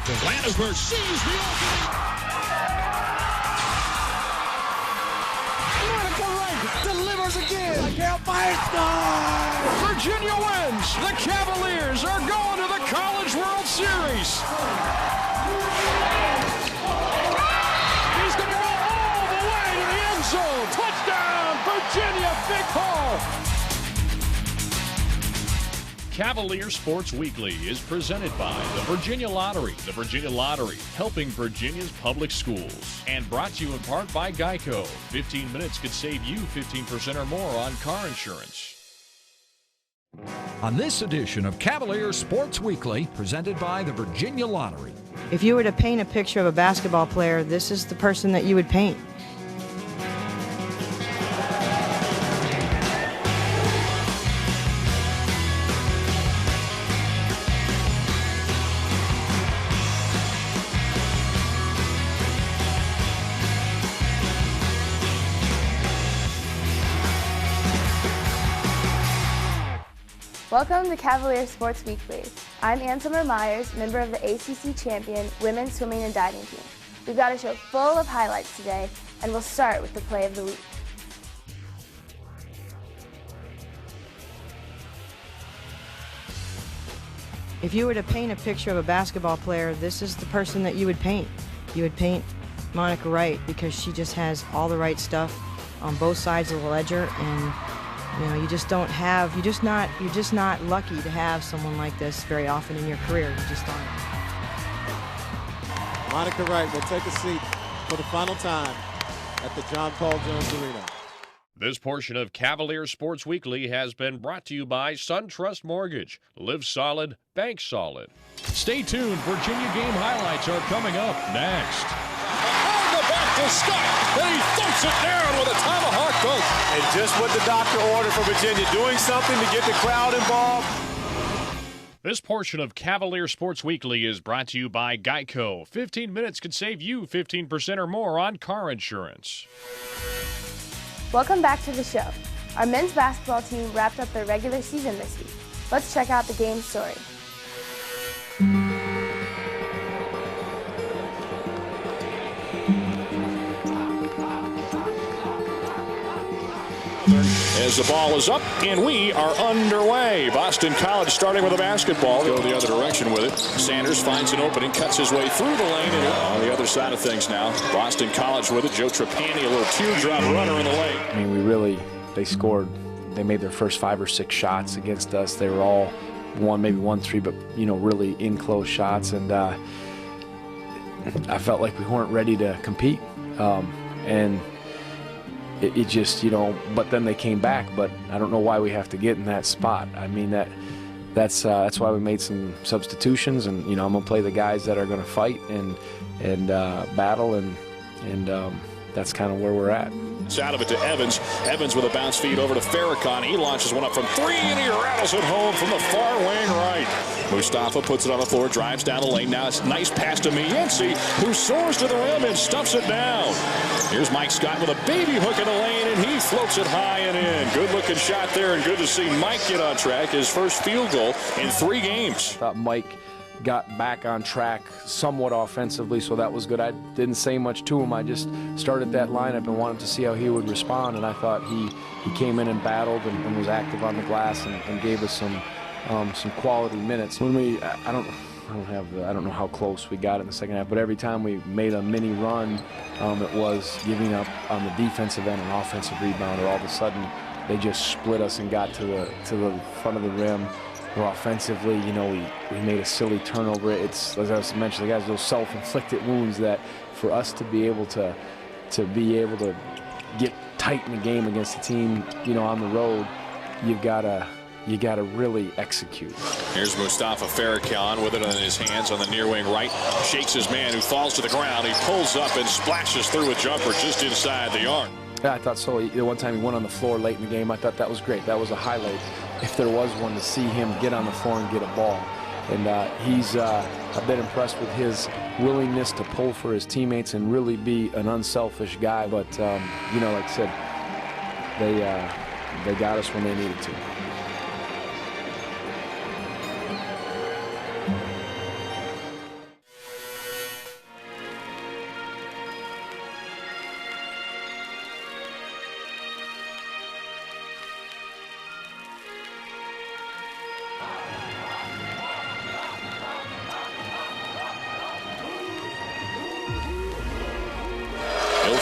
Landisberg sees the opening. Monica Wright delivers again. Virginia wins. The Cavaliers are going to the College World Series. He's going to go all the way to the end zone. Touchdown, Virginia, Big Paul. Cavalier Sports Weekly is presented by the Virginia Lottery. The Virginia Lottery, helping Virginia's public schools. And brought to you in part by Geico. 15 minutes could save you 15% or more on car insurance. On this edition of Cavalier Sports Weekly, presented by the Virginia Lottery. If you were to paint a picture of a basketball player, this is the person that you would paint. Welcome to Cavalier Sports Weekly. I'm Ann Summer Myers, member of the ACC champion women's swimming and diving team. We've got a show full of highlights today, and we'll start with the play of the week. If you were to paint a picture of a basketball player, this is the person that you would paint. You would paint Monica Wright because she just has all the right stuff on both sides of the ledger, and you know, you're just not lucky to have someone like this very often in your career. You just aren't. Monica Wright will take a seat for the final time at the John Paul Jones Arena. This portion of Cavalier Sports Weekly has been brought to you by SunTrust Mortgage. Live solid, bank solid. Stay tuned. Virginia game highlights are coming up next. On the back to Scott, and he thumps it down with a tomahawk dunk. And just what the doctor ordered for Virginia, doing something to get the crowd involved. This portion of Cavalier Sports Weekly is brought to you by Geico. 15 minutes could save you 15% or more on car insurance. Welcome back to the show. Our men's basketball team wrapped up their regular season this week. Let's check out the game story. As the ball is up, and we are underway. Boston College starting with a basketball. Go the other direction with it. Sanders finds an opening, cuts his way through the lane, and on the other side of things now. Boston College with it. Joe Trapani, a little teardrop runner in the lane. I mean, they scored. They made their first 5 or 6 shots against us. They were all 1-3, but, really in close shots. And I felt like we weren't ready to compete. And it just, but then they came back. But I don't know why we have to get in that spot. I mean, that's why we made some substitutions, and I'm gonna play the guys that are gonna fight and battle, and that's kind of where we're at. It's out of it to Evans. Evans with a bounce feed over to Farrakhan. He launches one up from 3, and he rattles it home from the far wing right. Mustafa puts it on the floor, drives down the lane. Now it's a nice pass to Mienzi, who soars to the rim and stuffs it down. Here's Mike Scott with a baby hook in the lane, and he floats it high and in. Good-looking shot there, and good to see Mike get on track. His first field goal in 3 games. I thought Mike got back on track somewhat offensively, so that was good. I didn't say much to him. I just started that lineup and wanted to see how he would respond, and I thought he came in and battled and was active on the glass and gave us some quality minutes. When I don't know how close we got in the second half, but every time we made a mini run, it was giving up on the defensive end an offensive rebound, or all of a sudden they just split us and got to the front of the rim. Where offensively, we made a silly turnover. It's, as I mentioned, the guys, those self-inflicted wounds that for us to be able to get tight in the game against a team, on the road, you gotta really execute. Here's Mustafa Farrakhan with it in his hands on the near wing right. Shakes his man, who falls to the ground. He pulls up and splashes through a jumper just inside the arc. Yeah, I thought so. The one time he went on the floor late in the game, I thought that was great. That was a highlight, if there was one, to see him get on the floor and get a ball. And I've been impressed with his willingness to pull for his teammates and really be an unselfish guy. But, like I said, they got us when they needed to.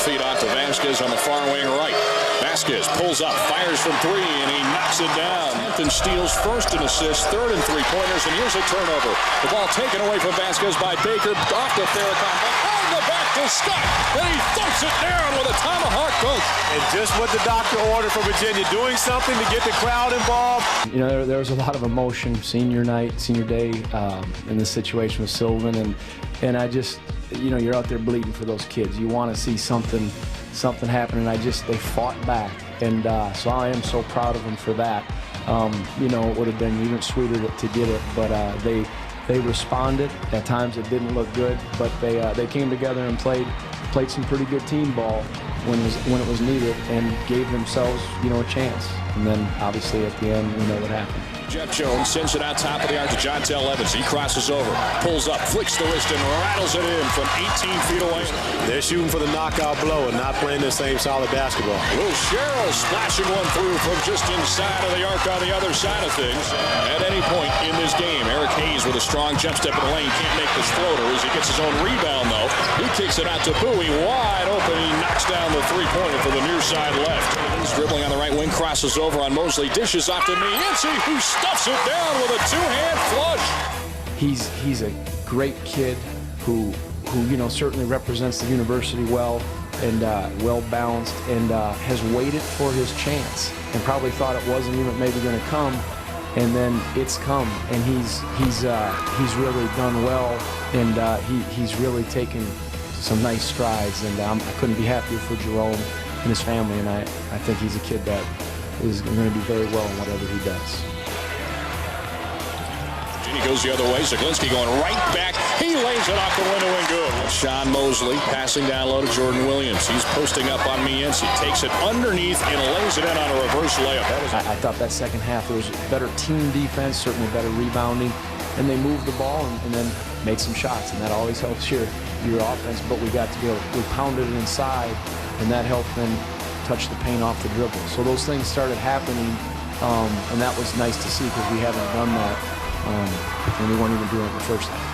feed off to Vasquez on the far wing right. Vasquez pulls up, fires from three, and he knocks it down. Hampton steals first and assists, third and three-pointers, and here's a turnover. The ball taken away from Vasquez by Baker, off to Farrakhan, behind the back to Scott, and he thumps it down with a tomahawk dunk. And just what the doctor ordered for Virginia, doing something to get the crowd involved. You know, there was a lot of emotion, senior night, senior day, in this situation with Sylvan, and I just, you know, you're out there bleeding for those kids. You want to see something happen, and they fought back, and so I am so proud of them for that. You know, it would have been even sweeter to get it, but they responded. At times it didn't look good, but they came together and played some pretty good team ball when it was needed, and gave themselves, you know, a chance. And then obviously at the end, we know what happened. Jeff Jones sends it out top of the arc to Jontel Evans. He crosses over, pulls up, flicks the wrist, and rattles it in from 18 feet away. They're shooting for the knockout blow and not playing the same solid basketball. Will Sherrill splashing one through from just inside of the arc on the other side of things. At any point in this game, Eric Hayes with a strong jump step in the lane can't make this floater as he gets his own rebound, though. He kicks it out to Bowie, wide open. He knocks down the three-pointer for the near side left. He's dribbling on the right wing, crosses over on Mosley, dishes off to Mienzi, who stuffs it down with a two-hand flush. He's a great kid who you know, certainly represents the university well, and well balanced, and has waited for his chance and probably thought it wasn't even maybe going to come, and then it's come, and he's really done well, and he's really taken some nice strides, and I couldn't be happier for Jerome and his family, and I think he's a kid that is going to do very well in whatever he does. Virginia goes the other way. Zaglinski going right back. He lays it off the window and good. Sean Mosley passing down low to Jordan Williams. He's posting up on Mienzi. Takes it underneath and lays it in on a reverse layup. I thought that second half there was better team defense, certainly better rebounding, and they moved the ball and then made some shots, and that always helps your offense. But we pounded it inside, and that helped them touch the paint off the dribble. So those things started happening, and that was nice to see because we haven't done that, and we weren't even doing it in the first half.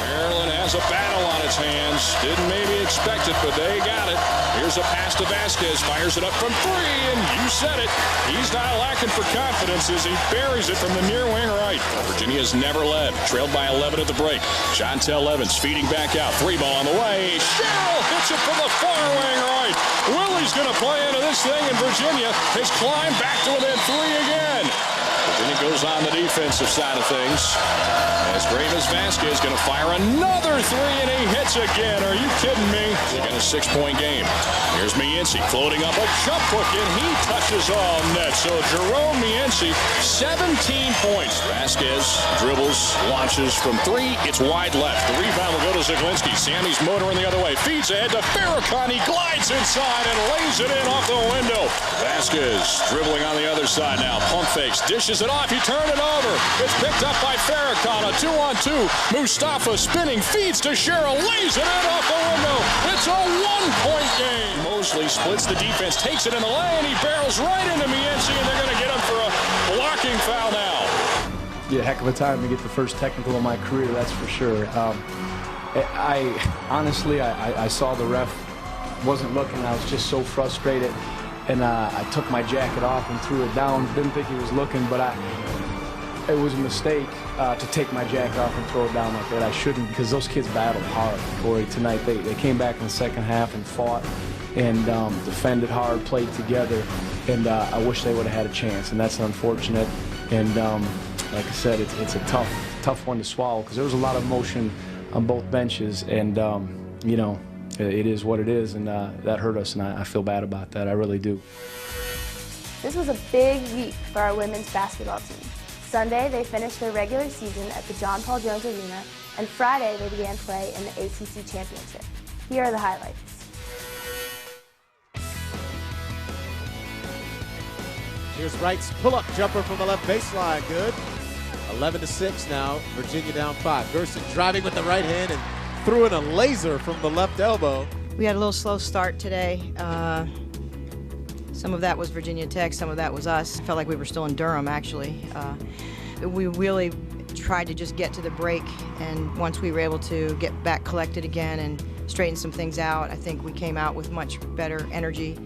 Maryland has a battle on its hands. Didn't maybe expect it, but they got it. Here's a pass to Vasquez. Fires it up from three, and you said it. He's not lacking for confidence as he buries it from the near wing right. Virginia has never led. Trailed by 11 at the break. Jontel Evans feeding back out. Three ball on the way. Sherrill hits it from the far wing right. Willie's going to play into this thing, and Virginia has climbed back to within three again. Virginia goes on the defensive side of things. As Gravis Vasquez going to fire another three, and he hits again. Are you kidding me? They got a 6-point game. Here's Mienzi floating up a jump hook, and he touches all net. So Jerome Mienzi, 17 points. Vasquez dribbles, launches from three. It's wide left. The rebound will go to Zaglinski. Sammy's motoring the other way. Feeds ahead to Farrakhan. He glides inside and lays it in off the window. Vasquez dribbling on the other side now. Pump fakes, dishes it off. He turned it over. It's picked up by Farrakhan. A 2-on-2. Mustafa spinning, feeds to Sherrill, lays it in off the window. It's a 1-point game. Mosley splits the defense, takes it in the lane. He barrels right into Mienzi, and they're going to get him for a blocking foul now. Yeah, heck of a time to get the first technical of my career, that's for sure. I honestly saw the ref wasn't looking. I was just so frustrated, and I took my jacket off and threw it down. Didn't think he was looking, but it was a mistake to take my jacket off and throw it down like that. I shouldn't, because those kids battled hard, Corey, tonight. They came back in the second half and fought and defended hard, played together, and I wish they would have had a chance, and that's unfortunate. And like I said, it's a tough one to swallow because there was a lot of emotion on both benches, and you know, it is what it is, and that hurt us, and I feel bad about that. I really do. This was a big week for our women's basketball team. Sunday, they finished their regular season at the John Paul Jones Arena, and Friday, they began play in the ACC Championship. Here are the highlights. Here's Wright's pull-up jumper from the left baseline. Good. 11-6 now. Virginia down 5. Gerson driving with the right hand and threw in a laser from the left elbow. We had a little slow start today. Some of that was Virginia Tech, some of that was us. Felt like we were still in Durham, actually. We really tried to just get to the break, and once we were able to get back collected again and straightened some things out. I think we came out with much better energy.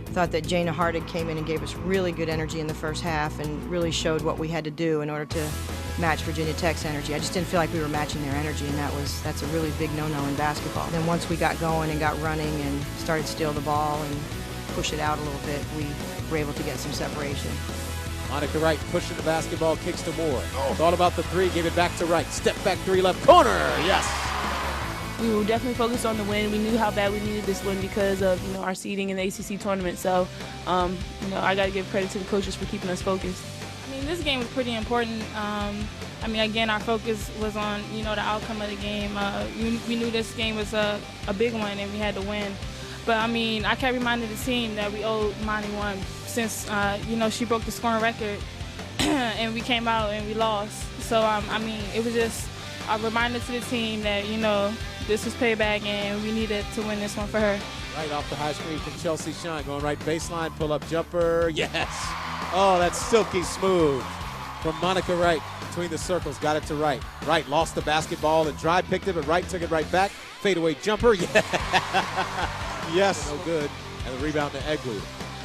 I thought that Jana Hardig came in and gave us really good energy in the first half and really showed what we had to do in order to match Virginia Tech's energy. I just didn't feel like we were matching their energy, and that's a really big no-no in basketball. Then once we got going and got running and started to steal the ball and push it out a little bit, we were able to get some separation. Monica Wright pushing the basketball, kicks to Moore. Thought about the three, gave it back to Wright. Step back three, left corner, yes! We were definitely focused on the win. We knew how bad we needed this win because of our seeding in the ACC tournament. So, I got to give credit to the coaches for keeping us focused. I mean, this game was pretty important. Again, our focus was on the outcome of the game. We knew this game was a big one and we had to win. But I kept reminding the team that we owed Monty one since she broke the scoring record and we came out and we lost. So it was just a reminder to the team that this was payback and we needed to win this one for her. Right off the high screen from Chelsea Shine, going right baseline, pull-up jumper, yes! Oh, that's silky smooth from Monica Wright between the circles, got it to Wright. Wright lost the basketball and Dry picked it, but Wright took it right back. Fadeaway jumper, yes, no good. And the rebound to Egwu.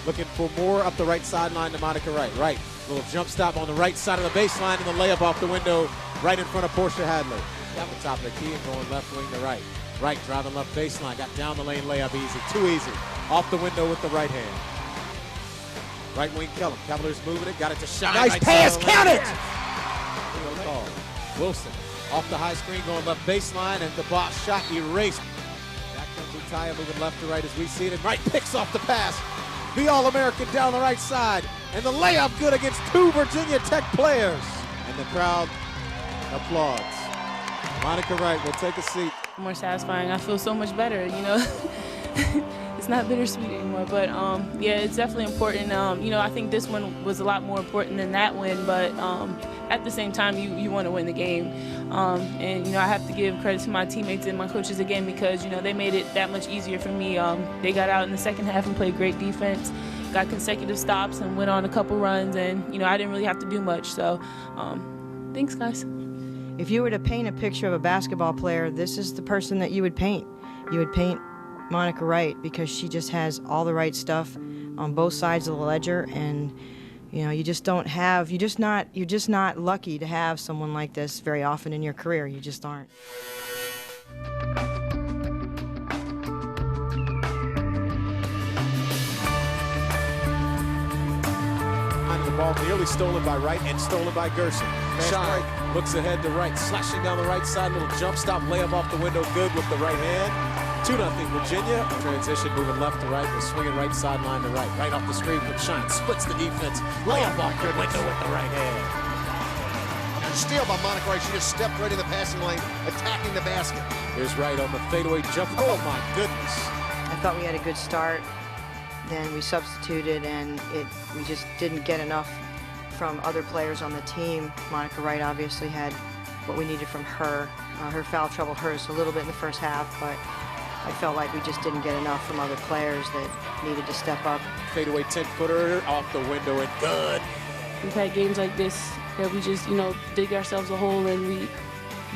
Looking for more up the right sideline to Monica Wright. Wright, little jump stop on the right side of the baseline and the layup off the window right in front of Portia Hadley. At the top of the key and going left wing to right. Wright driving left baseline, got down the lane layup easy, too easy. Off the window with the right hand. Right wing Kellum, Cavaliers moving it, got it to Shine. Nice right pass, count it! Wilson off the high screen, going left baseline, and the box shot erased. Back comes Utaya moving left to right as we see it, and Wright picks off the pass. The All-American down the right side, and the layup good against two Virginia Tech players. And the crowd applauds. Monica Wright will take a seat. More satisfying. I feel so much better, It's not bittersweet anymore, but it's definitely important. I think this one was a lot more important than that win, but at the same time, you want to win the game. And I have to give credit to my teammates and my coaches again because, they made it that much easier for me. They got out in the second half and played great defense, got consecutive stops and went on a couple runs, and, I didn't really have to do much. So thanks, guys. If you were to paint a picture of a basketball player, this is the person that you would paint. You would paint Monica Wright because she just has all the right stuff on both sides of the ledger, and you're just not lucky to have someone like this very often in your career. You just aren't. The ball nearly stolen by Wright and stolen by Gerson. Shine looks ahead to Wright, slashing down the right side, little jump stop, layup off the window, good with the right hand. 2-0 Virginia. Transition moving left to right, was swinging right sideline to right. Right off the screen from Shine, splits the defense, layup off the window with the right hand. Steal by Monica Wright. She just stepped right in the passing lane, attacking the basket. Here's Wright on the fadeaway jump. Oh my goodness. I thought we had a good start. Then we substituted, and we just didn't get enough from other players on the team. Monica Wright obviously had what we needed from her. Her foul trouble hurt us a little bit in the first half, but I felt like we just didn't get enough from other players that needed to step up. Fadeaway 10-footer off the window and good. We've had games like this that we just, dig ourselves a hole and we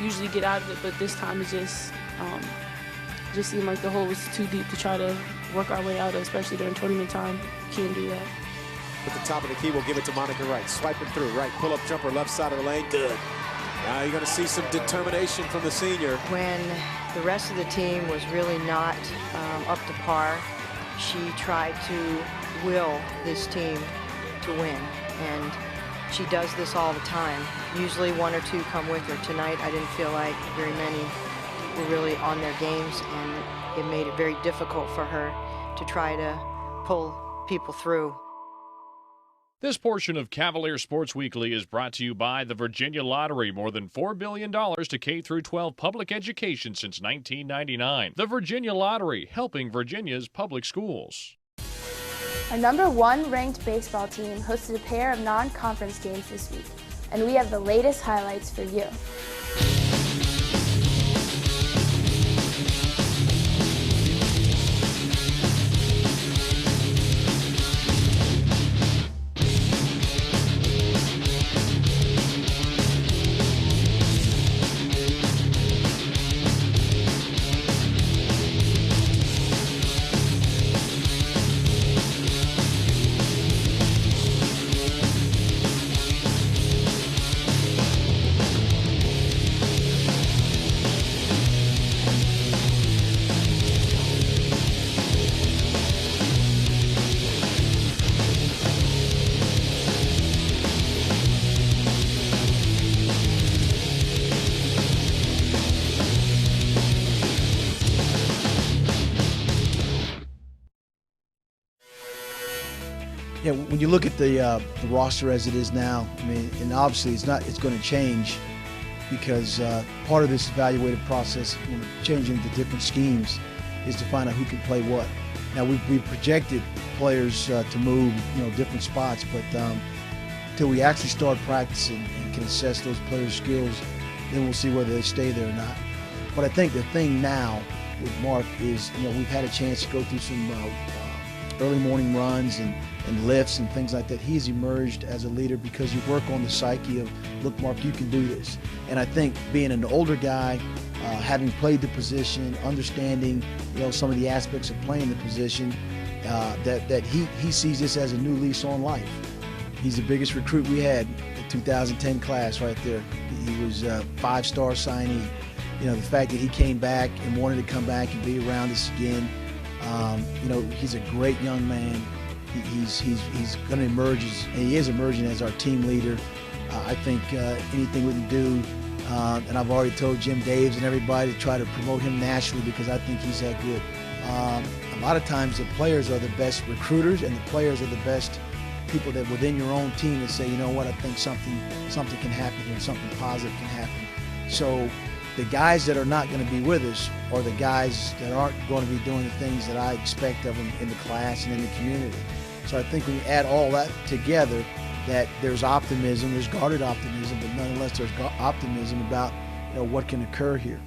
usually get out of it, but this time it just seemed like the hole was too deep to try to work our way out of, especially during tournament time. Can't do that. At the top of the key, we'll give it to Monica Wright. Swiping through, right, pull-up jumper, left side of the lane, good. Now you're going to see some determination from the senior. When the rest of the team was really not up to par, she tried to will this team to win, and she does this all the time. Usually one or two come with her. Tonight, I didn't feel like very many were really on their games, and it made it very difficult for her to try to pull people through. This portion of Cavalier Sports Weekly is brought to you by the Virginia Lottery. More than $4 billion to K-12 public education since 1999. The Virginia Lottery, helping Virginia's public schools. Our #1 ranked baseball team hosted a pair of non-conference games this week, and we have the latest highlights for you. Yeah, when you look at the roster as it is now, I mean, and obviously it's going to change because part of this evaluative process, when changing the different schemes, is to find out who can play what. Now we've projected players to move, different spots, but until we actually start practicing and can assess those players' skills, then we'll see whether they stay there or not. But I think the thing now with Mark is, we've had a chance to go through some early morning runs and lifts and things like that. He's emerged as a leader because you work on the psyche of, look, Mark, you can do this. And I think being an older guy, having played the position, understanding, some of the aspects of playing the position, that he sees this as a new lease on life. He's the biggest recruit we had, the 2010 class right there. He was a 5-star signee. The fact that he came back and wanted to come back and be around us again, he's a great young man. He's going to emerge, and he is emerging as our team leader. I think anything we can do, and I've already told Jim Daves and everybody to try to promote him nationally because I think he's that good. A lot of times the players are the best recruiters, and the players are the best people that within your own team that say, you know what, I think something can happen here, something positive can happen. So the guys that are not going to be with us are the guys that aren't going to be doing the things that I expect of them in the class and in the community. So I think when you add all that together, that there's optimism, there's guarded optimism, but nonetheless there's optimism about what can occur here.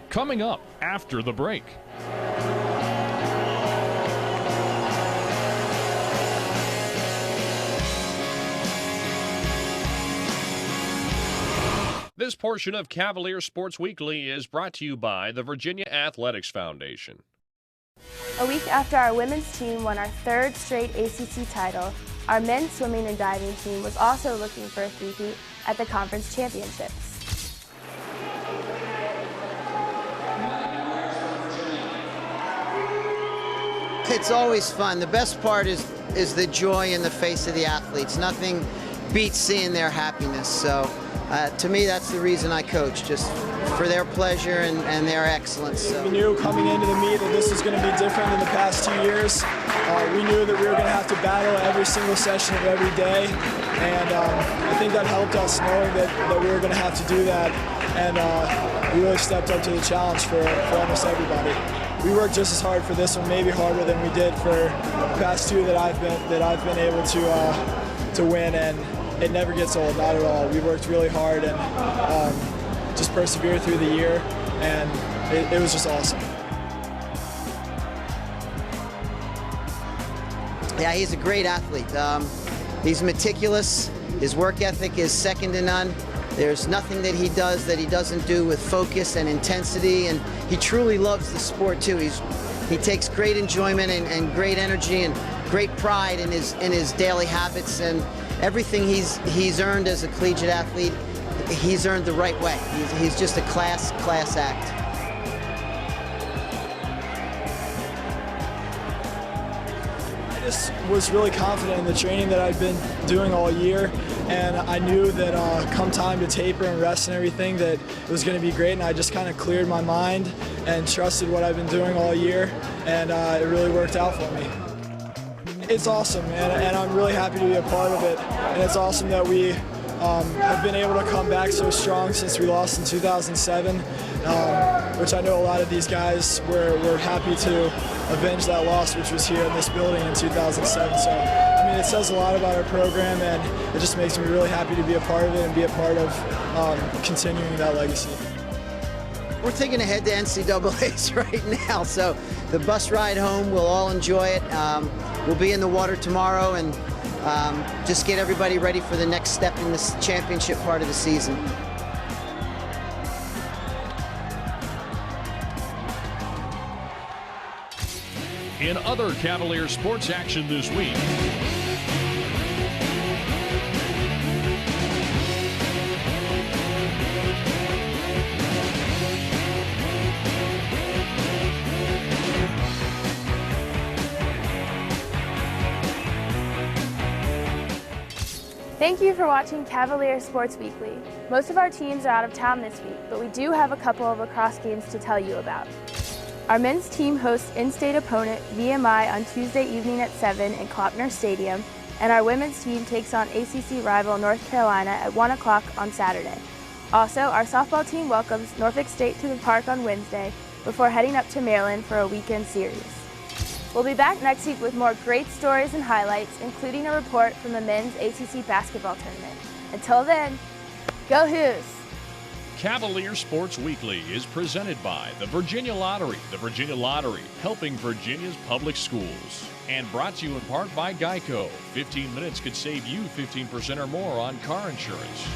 Coming up after the break. This portion of Cavalier Sports Weekly is brought to you by the Virginia Athletics Foundation. A week after our women's team won our 3rd straight ACC title, our men's swimming and diving team was also looking for a three-peat at the conference championships. It's always fun. The best part is the joy in the face of the athletes. Nothing beats seeing their happiness. So to me, that's the reason I coach, just for their pleasure and their excellence. So. We knew coming into the meet that this was going to be different than the past 2 years. We knew that we were going to have to battle every single session of every day, and I think that helped us knowing that we were going to have to do that, and we really stepped up to the challenge for almost everybody. We worked just as hard for this one, maybe harder than we did for the past 2 that I've been able to win, and it never gets old, not at all. We worked really hard and just persevered through the year, and it was just awesome. Yeah, he's a great athlete. He's meticulous. His work ethic is second to none. There's nothing that he does that he doesn't do with focus and intensity, and he truly loves the sport too. He takes great enjoyment and great energy and great pride in his daily habits, and everything he's earned as a collegiate athlete, he's earned the right way. He's just a class act. I just was really confident in the training that I'd been doing all year, and I knew that come time to taper and rest and everything, that it was going to be great, and I just kind of cleared my mind and trusted what I've been doing all year, and it really worked out for me. It's awesome, and I'm really happy to be a part of it, and it's awesome that we have been able to come back so strong since we lost in 2007, which I know a lot of these guys were happy to avenge that loss, which was here in this building in 2007. So, I mean, it says a lot about our program, and it just makes me really happy to be a part of it and be a part of continuing that legacy. We're taking ahead to NCAAs right now, so the bus ride home, we'll all enjoy it. We'll be in the water tomorrow and just get everybody ready for the next step in this championship part of the season. In other Cavalier sports action this week, Thank you for watching Cavalier Sports Weekly. Most of our teams are out of town this week, but we do have a couple of lacrosse games to tell you about. Our men's team hosts in-state opponent VMI on Tuesday evening at 7 in Klockner Stadium, and our women's team takes on ACC rival North Carolina at 1 o'clock on Saturday. Also, our softball team welcomes Norfolk State to the park on Wednesday before heading up to Maryland for a weekend series. We'll be back next week with more great stories and highlights, including a report from the men's ACC basketball tournament. Until then, go Hoos! Cavalier Sports Weekly is presented by the Virginia Lottery. The Virginia Lottery, helping Virginia's public schools. And brought to you in part by Geico. 15 minutes could save you 15% or more on car insurance.